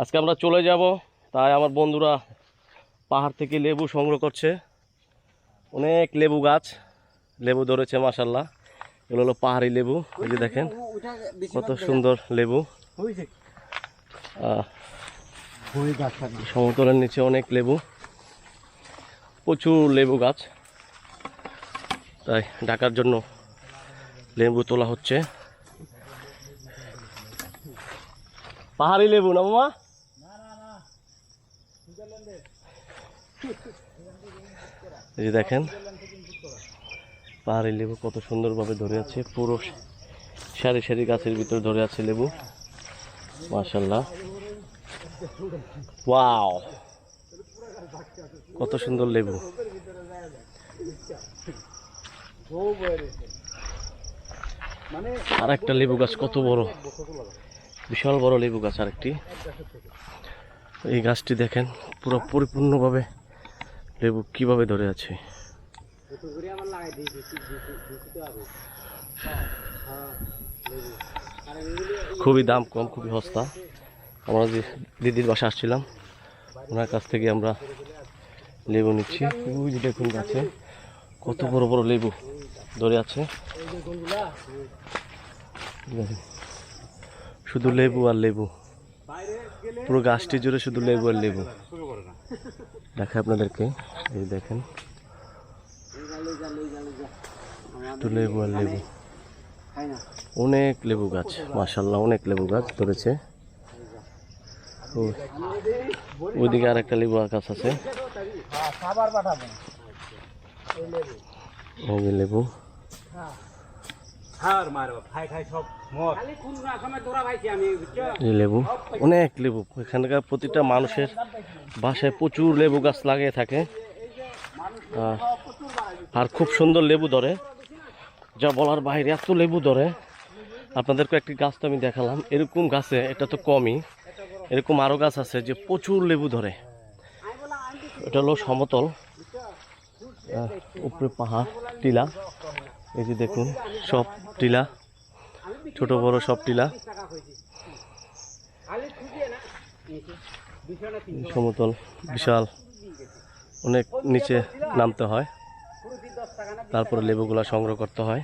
আজকে আমরা চলে যাব, তাই আমার বন্ধুরা পাহাড় থেকে লেবু সংগ্রহ করছে। অনেক লেবু গাছ, লেবু ধরেছে মাশাআল্লাহ। এগুলো হলো পাহাড়ি লেবু। এই যে দেখেন কত সুন্দর লেবু। সমতলের নিচে অনেক লেবু, প্রচুর লেবু গাছ। তাই ঢাকার জন্য লেবু তোলা হচ্ছে। পাহাড়ি লেবু না মামা? এই যে দেখেন পাহাড়ি লেবু কত সুন্দরভাবে ধরে আছে, পুরো সারি সারি গাছের ভিতরে ধরে আছে লেবু মাশাআল্লাহ। ওয়াও, কত সুন্দর লেবু। আর একটা লেবু গাছ কত বড়, বিশাল বড় লেবু গাছ আরেকটি। এই গাছটি দেখেন পুরো পরিপূর্ণভাবে লেবু কিভাবে ধরে আছে। খুবই দাম কম, খুবই সস্তা। আমরা যে দিদির বাসা আসছিলাম, ওনার কাছ থেকে আমরা লেবু নিচ্ছি। ওই যে দেখুন গাছে কত বড় বড় লেবু ধরে আছে। শুধু লেবু আর লেবু, পুরো গাছটি জুড়ে শুধু লেবু আর লেবু। দেখাই আপনাদেরকে, এই দেখেন শুধু লেবু আর লেবু। অনেক লেবু গাছ মাশাআল্লাহ, অনেক লেবু গাছ ধরেছে। ওইদিকে আর একটা লেবু গাছ আছে। এই যে লেবু, লেবু অনেক লেবু। এখানকার প্রতিটা মানুষের বাসায় প্রচুর লেবু গাছ লাগিয়ে থাকে, আর খুব সুন্দর লেবু ধরে, যা বলার বাইরে। এত লেবু ধরে। আপনাদেরকে একটি গাছ তো আমি দেখালাম, এরকম গাছে এটা তো কমই, এরকম আরো গাছ আছে যে প্রচুর লেবু ধরে। এটা হলো সমতল, উপরে পাহাড়, টিলা। এই যে দেখুন সব টিলা, ছোট বড় সব টিলা। সমতল বিশাল, অনেক নিচে নামতে হয়, তারপরে লেবুগুলা সংগ্রহ করতে হয়।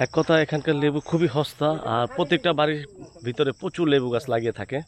এক কথা এখানকার লেবু খুবই সস্তা, আর প্রত্যেকটা বাড়ির ভিতরে প্রচুর লেবু গাছ লাগিয়ে থাকে।